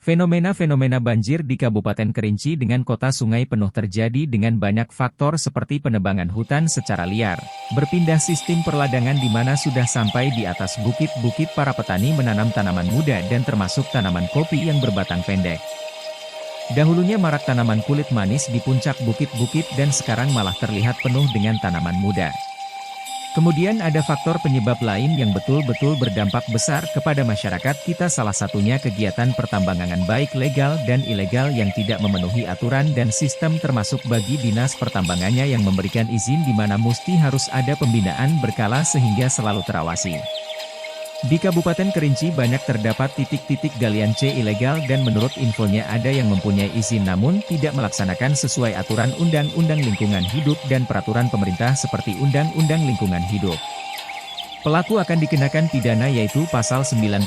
Fenomena-fenomena banjir di Kabupaten Kerinci dengan kota sungai penuh terjadi dengan banyak faktor seperti penebangan hutan secara liar, berpindah sistem perladangan di mana sudah sampai di atas bukit-bukit para petani menanam tanaman muda dan termasuk tanaman kopi yang berbatang pendek. Dahulunya marak tanaman kulit manis di puncak bukit-bukit dan sekarang malah terlihat penuh dengan tanaman muda. Kemudian ada faktor penyebab lain yang betul-betul berdampak besar kepada masyarakat kita, salah satunya kegiatan pertambangan baik legal dan ilegal yang tidak memenuhi aturan dan sistem, termasuk bagi dinas pertambangannya yang memberikan izin di mana mesti harus ada pembinaan berkala sehingga selalu terawasi. Di Kabupaten Kerinci banyak terdapat titik-titik galian C ilegal dan menurut infonya ada yang mempunyai izin namun tidak melaksanakan sesuai aturan Undang-Undang Lingkungan Hidup dan peraturan pemerintah seperti Undang-Undang Lingkungan Hidup. Pelaku akan dikenakan pidana yaitu Pasal 98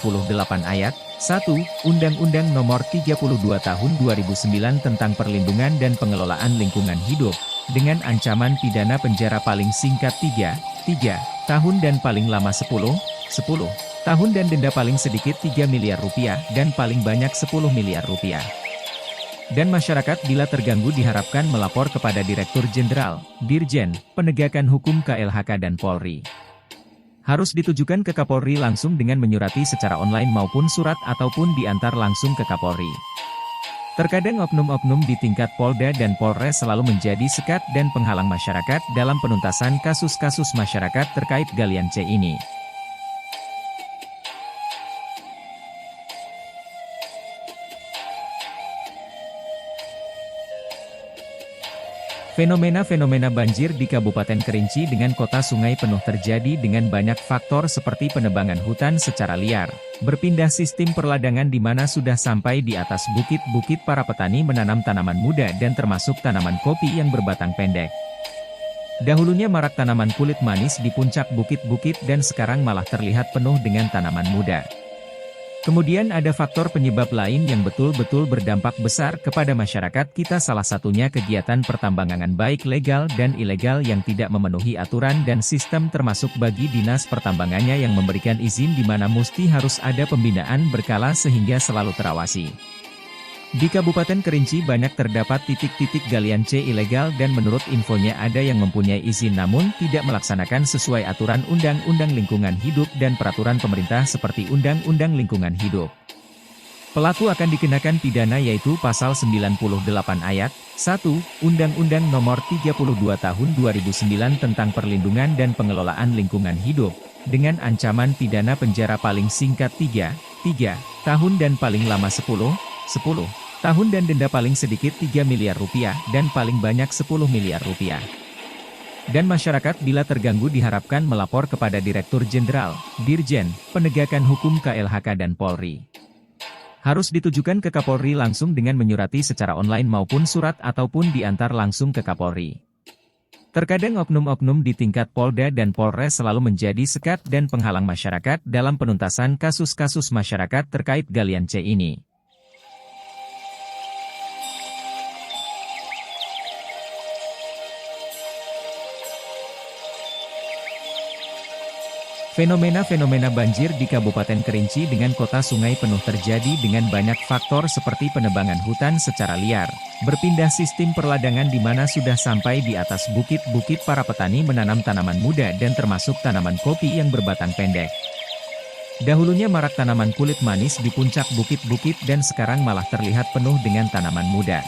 Ayat 1, Undang-Undang Nomor 32 Tahun 2009 tentang Perlindungan dan Pengelolaan Lingkungan Hidup, dengan ancaman pidana penjara paling singkat 3 tahun dan paling lama 10 tahun dan denda paling sedikit 3 miliar rupiah dan paling banyak 10 miliar rupiah. Dan masyarakat bila terganggu diharapkan melapor kepada Direktur Jenderal, Dirjen, Penegakan Hukum KLHK dan Polri. Harus ditujukan ke Kapolri langsung dengan menyurati secara online maupun surat ataupun diantar langsung ke Kapolri. Terkadang oknum-oknum di tingkat Polda dan Polres selalu menjadi sekat dan penghalang masyarakat dalam penuntasan kasus-kasus masyarakat terkait galian C ini. Fenomena-fenomena banjir di Kabupaten Kerinci dengan kota sungai penuh terjadi dengan banyak faktor seperti penebangan hutan secara liar, berpindah sistem perladangan di mana sudah sampai di atas bukit-bukit para petani menanam tanaman muda dan termasuk tanaman kopi yang berbatang pendek. Dahulunya marak tanaman kulit manis di puncak bukit-bukit dan sekarang malah terlihat penuh dengan tanaman muda. Kemudian ada faktor penyebab lain yang betul-betul berdampak besar kepada masyarakat kita, salah satunya kegiatan pertambangan baik legal dan ilegal yang tidak memenuhi aturan dan sistem, termasuk bagi dinas pertambangannya yang memberikan izin di mana mesti harus ada pembinaan berkala sehingga selalu terawasi. Di Kabupaten Kerinci banyak terdapat titik-titik galian C ilegal dan menurut infonya ada yang mempunyai izin namun tidak melaksanakan sesuai aturan Undang-Undang Lingkungan Hidup dan peraturan pemerintah seperti Undang-Undang Lingkungan Hidup. Pelaku akan dikenakan pidana yaitu Pasal 98 Ayat 1, Undang-Undang Nomor 32 Tahun 2009 tentang Perlindungan dan Pengelolaan Lingkungan Hidup, dengan ancaman pidana penjara paling singkat 3 tahun dan paling lama 10 tahun dan denda paling sedikit 3 miliar rupiah dan paling banyak 10 miliar rupiah. Dan masyarakat bila terganggu diharapkan melapor kepada Direktur Jenderal, Dirjen, Penegakan Hukum KLHK dan Polri. Harus ditujukan ke Kapolri langsung dengan menyurati secara online maupun surat ataupun diantar langsung ke Kapolri. Terkadang oknum-oknum di tingkat Polda dan Polres selalu menjadi sekat dan penghalang masyarakat dalam penuntasan kasus-kasus masyarakat terkait galian C ini. Fenomena-fenomena banjir di Kabupaten Kerinci dengan kota sungai penuh terjadi dengan banyak faktor seperti penebangan hutan secara liar, berpindah sistem perladangan di mana sudah sampai di atas bukit-bukit para petani menanam tanaman muda dan termasuk tanaman kopi yang berbatang pendek. Dahulunya marak tanaman kulit manis di puncak bukit-bukit dan sekarang malah terlihat penuh dengan tanaman muda.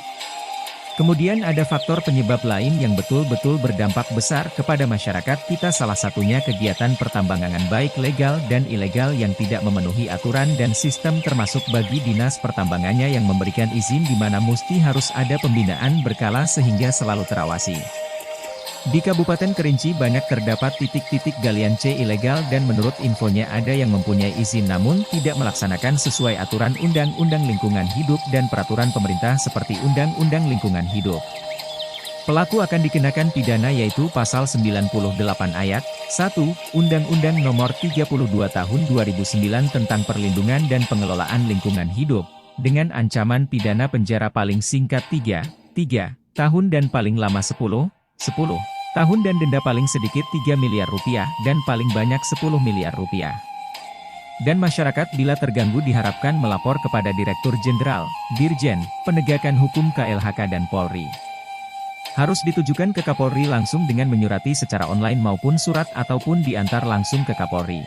Kemudian ada faktor penyebab lain yang betul-betul berdampak besar kepada masyarakat kita, salah satunya kegiatan pertambangan baik legal dan ilegal yang tidak memenuhi aturan dan sistem, termasuk bagi dinas pertambangannya yang memberikan izin di mana mesti harus ada pembinaan berkala sehingga selalu terawasi. Di Kabupaten Kerinci banyak terdapat titik-titik galian C ilegal dan menurut infonya ada yang mempunyai izin namun tidak melaksanakan sesuai aturan Undang-Undang Lingkungan Hidup dan peraturan pemerintah seperti Undang-Undang Lingkungan Hidup. Pelaku akan dikenakan pidana yaitu Pasal 98 Ayat 1, Undang-Undang Nomor 32 Tahun 2009 tentang Perlindungan dan Pengelolaan Lingkungan Hidup, dengan ancaman pidana penjara paling singkat 3 tahun dan paling lama 10 tahun dan denda paling sedikit 3 miliar rupiah dan paling banyak 10 miliar rupiah. Dan masyarakat bila terganggu diharapkan melapor kepada Direktur Jenderal, Dirjen, Penegakan Hukum KLHK dan Polri. Harus ditujukan ke Kapolri langsung dengan menyurati secara online maupun surat ataupun diantar langsung ke Kapolri.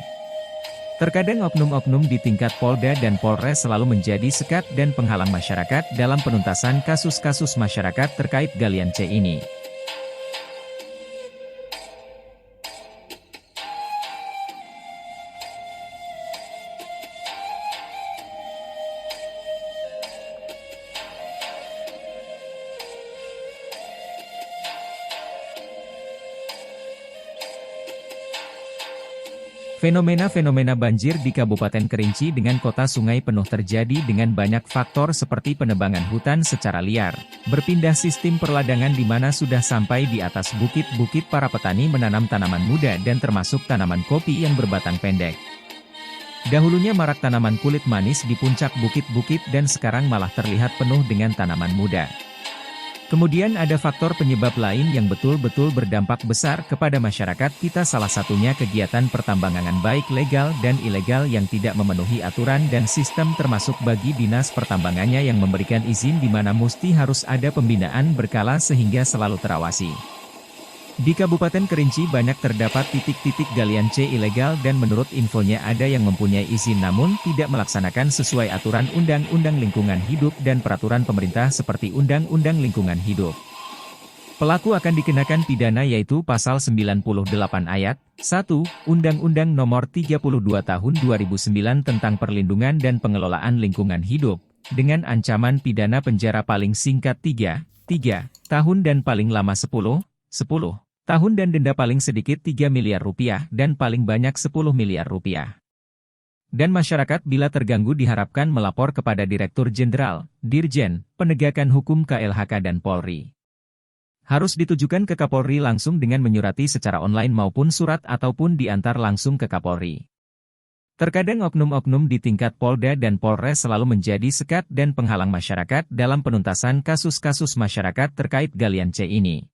Terkadang oknum-oknum di tingkat Polda dan Polres selalu menjadi sekat dan penghalang masyarakat dalam penuntasan kasus-kasus masyarakat terkait galian C ini. Fenomena-fenomena banjir di Kabupaten Kerinci dengan kota sungai penuh terjadi dengan banyak faktor seperti penebangan hutan secara liar, berpindah sistem perladangan di mana sudah sampai di atas bukit-bukit para petani menanam tanaman muda dan termasuk tanaman kopi yang berbatang pendek. Dahulunya marak tanaman kulit manis di puncak bukit-bukit dan sekarang malah terlihat penuh dengan tanaman muda. Kemudian ada faktor penyebab lain yang betul-betul berdampak besar kepada masyarakat kita, salah satunya kegiatan pertambangan baik legal dan ilegal yang tidak memenuhi aturan dan sistem, termasuk bagi dinas pertambangannya yang memberikan izin di mana mesti harus ada pembinaan berkala sehingga selalu terawasi. Di Kabupaten Kerinci banyak terdapat titik-titik galian C ilegal dan menurut infonya ada yang mempunyai izin namun tidak melaksanakan sesuai aturan Undang-Undang Lingkungan Hidup dan peraturan pemerintah seperti Undang-Undang Lingkungan Hidup. Pelaku akan dikenakan pidana yaitu Pasal 98 Ayat 1, Undang-Undang Nomor 32 Tahun 2009 tentang Perlindungan dan Pengelolaan Lingkungan Hidup, dengan ancaman pidana penjara paling singkat 3 tahun dan paling lama 10 tahun dan denda paling sedikit 3 miliar rupiah dan paling banyak 10 miliar rupiah. Dan masyarakat bila terganggu diharapkan melapor kepada Direktur Jenderal, Dirjen, Penegakan Hukum KLHK dan Polri. Harus ditujukan ke Kapolri langsung dengan menyurati secara online maupun surat ataupun diantar langsung ke Kapolri. Terkadang oknum-oknum di tingkat Polda dan Polres selalu menjadi sekat dan penghalang masyarakat dalam penuntasan kasus-kasus masyarakat terkait galian C ini.